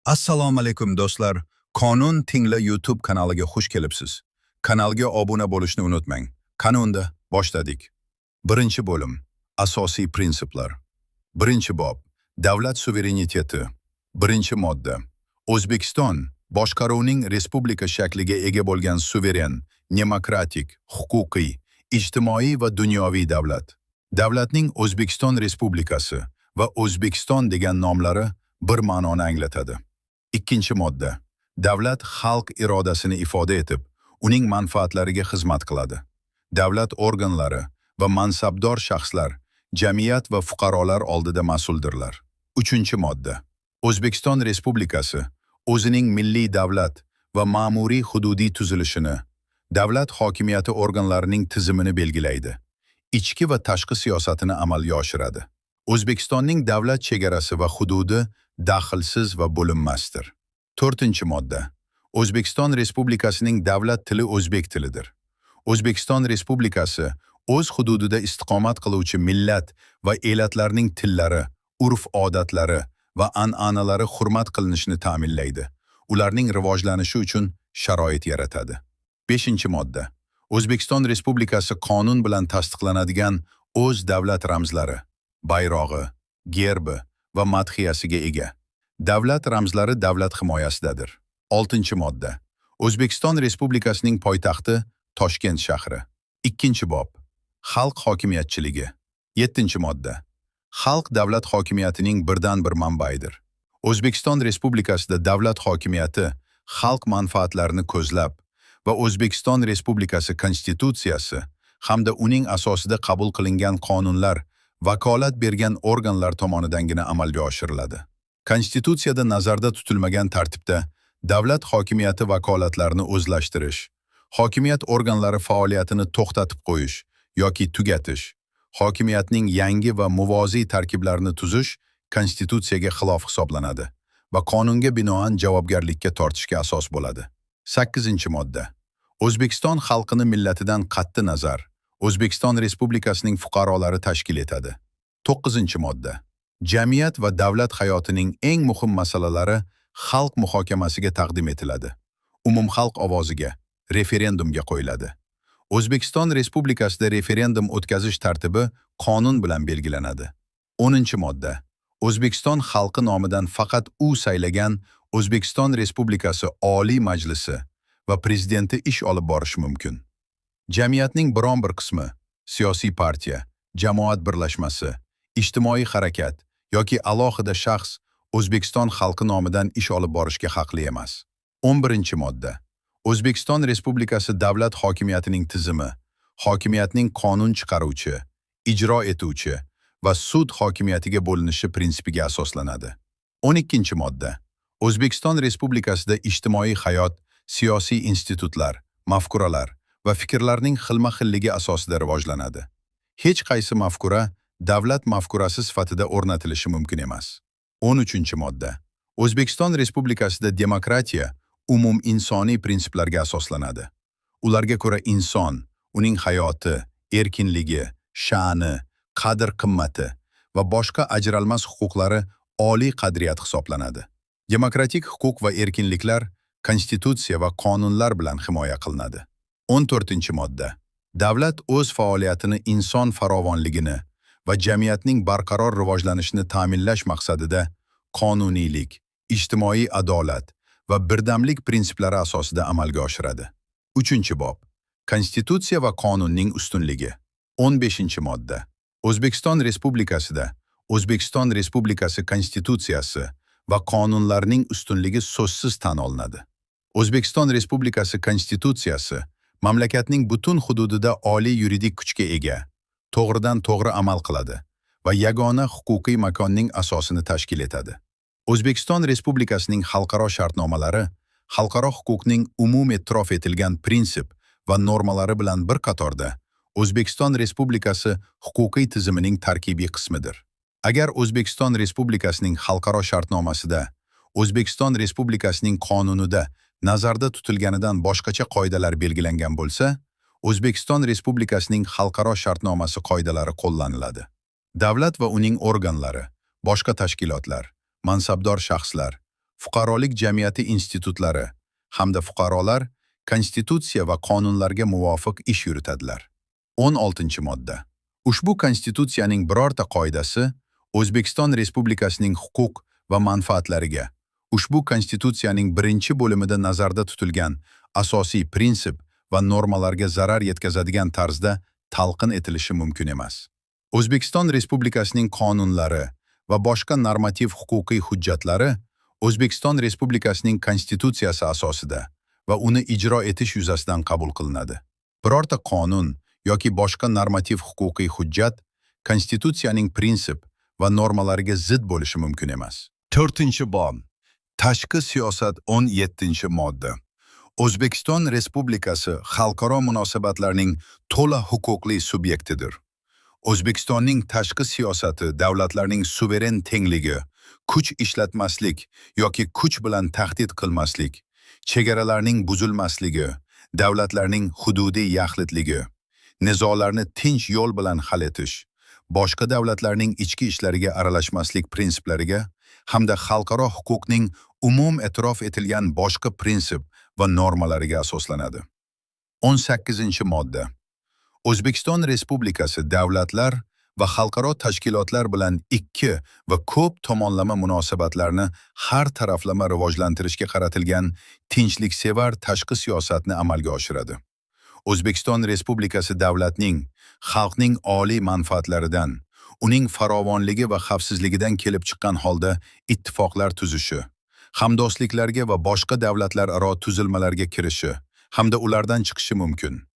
Assalomu alaykum do'stlar. Qonun tingla YouTube kanaliga xush kelibsiz. Kanalga obuna bo'lishni unutmang. Qani unda boshladik. Birinchi bo'lim. Asosiy prinsiplar. Birinchi bob. Davlat suvereniteti. Birinchi modda. O'zbekiston boshqaruvning respublika shakliga ega bo'lgan suveren, demokratik, huquqiy, ijtimoiy va dunyoviy davlat. Davlatning O'zbekiston Respublikasi va O'zbekiston degan nomlari bir ma'noni anglatadi. Ikkinchi modda. Davlat xalq irodasini ifoda etib, uning manfaatlariga xizmat qiladi. Davlat organlari va mansabdor shaxslar jamiyat va fuqarolar oldida mas'uldirlar. Uchinchi modda. O'zbekiston Respublikasi o'zining milliy davlat va ma'muriy hududiy tuzilishini, davlat hokimiyati organlarining tizimini belgilaydi. Ichki va tashqi siyosatini amalga oshiradi. O'zbekistonning davlat chegarasi va hududi daxlsiz va bo'linmasdir. To'rtinchi modda. O'zbekiston Respublikasining davlat tili o'zbek tilidir. O'zbekiston Respublikasi o'z hududida istiqomat qiluvchi millat va elatlarning tillari, urf-odatlari va an'analari hurmat qilinishini ta'minlaydi. Ularning rivojlanishi uchun sharoit yaratadi. Beshinchi modda. O'zbekiston Respublikasi qonun bilan tasdiqlanadigan o'z davlat ramzlari, bayrog'i, gerbi va madhiyasiga ega. Davlat ramzlari davlat himoyasidadir. Oltinchi modda. O'zbekiston Respublikasining poytaxti Toshkent shahri. Ikkinchi bob. Xalq hokimiyatchiligi. Yettinchi modda. Xalq davlat hokimiyatining birdan bir manbaidir. O'zbekiston Respublikasida davlat hokimiyati xalq manfaatlarini ko'zlab va O'zbekiston Respublikasi Konstitutsiyasi hamda uning asosida qabul qilingan qonunlar vakolat bergan organlar tomonidangina amalga oshiriladi. Konstitutsiyada nazarda tutilmagan tartibda davlat hokimiyati vakolatlarini o'zlashtirish, hokimiyat organlari faoliyatini to'xtatib qo'yish yoki tugatish, hokimiyatning yangi va muvoziy tarkiblarini tuzish Konstitutsiyaga xilof hisoblanadi va qonunga binoan javobgarlikka tortishga asos bo'ladi. 8-modda. O'zbekiston xalqini millatidan qat'i nazar O'zbekiston Respublikasining fuqarolari tashkil etadi. 9-modda. Jamiyat va davlat hayotining eng muhim masalalari xalq muhokamasiga taqdim etiladi. Umumxalq ovoziga, referendumga qo'yiladi. O'zbekiston Respublikasida referendum o'tkazish tartibi qonun bilan belgilanadi. 10-modda. O'zbekiston xalqi nomidan faqat u saylagan O'zbekiston Respublikasi Oliy Majlisi va prezidenti ish olib borishi mumkin. Jamiyatning biron bir qismi, siyosiy partiya, jamoat birlashmasi, ijtimoiy harakat yoki alohida shaxs O'zbekiston xalqi nomidan ish olib borishga haqli emas. 11-modda. O'zbekiston Respublikasi davlat hokimiyatining tizimi, hokimiyatning qonun chiqaruvchi, ijro etuvchi va sud hokimiyatiga bo'linishi prinsipiga asoslanadi. 12-modda. O'zbekiston Respublikasida ijtimoiy hayot, siyosiy institutlar, mafkuralar va fikrlarning xilma-xilligi asosida rivojlanadi. Hech qaysi mafkura davlat mafkurasi sifatida o'rnatilishi mumkin emas. 13-modda. O'zbekiston Respublikasida demokratiya umum insoniy prinsiplarga asoslanadi. Ularga ko'ra inson, uning hayoti, erkinligi, sha'ni, qadr-qimmati va boshqa ajralmas huquqlari oliy qadriyat hisoblanadi. Demokratik huquq va erkinliklar Konstitutsiya va qonunlar bilan himoya qilinadi. 14-modda. Davlat o'z faoliyatini inson farovonligini va jamiyatning barqaror rivojlanishini ta'minlash maqsadida qonuniylik, ijtimoiy adolat va birdamlik prinsiplari asosida amalga oshiradi. 3-bob. Konstitutsiya va qonunning ustunligi. 15-modda. O'zbekiston Respublikasida O'zbekiston Respublikasi Konstitutsiyasi va qonunlarning ustunligi so'zsiz tan olinadi. O'zbekiston Respublikasi Konstitutsiyasi mamlakatning butun hududida oliy yuridik kuchga ega, to'g'ridan to'g'ri amal qiladi va yagona huquqiy makonning asosini tashkil etadi. O'zbekiston Respublikasining xalqaro shartnomalari xalqaro huquqning umum e'tirof etilgan prinsip va normalari bilan bir qatorda O'zbekiston Respublikasi huquqiy tizimining tarkibiy qismidir. Agar O'zbekiston Respublikasining xalqaro shartnomasida, O'zbekiston Respublikasining qonunida nazarda tutilganidan boshqacha qoidalar belgilangan bo'lsa, O'zbekiston Respublikasining xalqaro shartnomasi qoidalari qo'llaniladi. Davlat va uning organlari, boshqa tashkilotlar, mansabdor shaxslar, fuqarolik jamiyati institutlari hamda fuqarolar konstitutsiya va qonunlarga muvofiq ish yuritadilar. 16-modda. Ushbu konstitutsiyaning birorta qoidasi O'zbekiston Respublikasining huquq va manfaatlariga, ushbu konstitutsiyaning birinchi bo'limida nazarda tutilgan asosiy prinsip va normalarga zarar yetkazadigan tarzda talqin etilishi mumkin emas. O'zbekiston Respublikasining qonunlari va boshqa normativ huquqiy hujjatlari O'zbekiston Respublikasining konstitutsiyasi asosida va uni ijro etish yuzasidan qabul qilinadi. Birorta qonun yoki boshqa normativ huquqiy hujjat konstitutsiyaning prinsip va normalariga zid bo'lishi mumkin emas. 4-bob. Tashqi siyosat 17-modda. O'zbekiston Respublikasi xalqaro munosabatlarning to'la huquqli subyektidir. O'zbekistonning tashqi siyosati davlatlarning suveren tengligi, kuch ishlatmaslik yoki kuch bilan tahdid qilmaslik, chegaralarning buzilmasligi, davlatlarning hududiy yaxlitligi, nizolarni tinch yo'l bilan hal etish, boshqa davlatlarning ichki ishlariga aralashmaslik prinsiplariga hamda xalqaro huquqning umum e'tirof etilgan boshqa prinsip va normalariga asoslanadi. 18-modda. O'zbekiston Respublikasi davlatlar va xalqaro tashkilotlar bilan ikki va ko'p tomonlama munosabatlarni har taraflama rivojlantirishga qaratilgan tinchliksevar tashqi siyosatni amalga oshiradi. O'zbekiston Respublikasi davlatning, xalqning oliy manfaatlaridan, uning farovonligi va xavfsizligidan kelib chiqqan holda ittifoqlar tuzishi, hamdo'stliklarga va boshqa davlatlararo tuzilmalarga kirishi hamda ulardan chiqishi mumkin.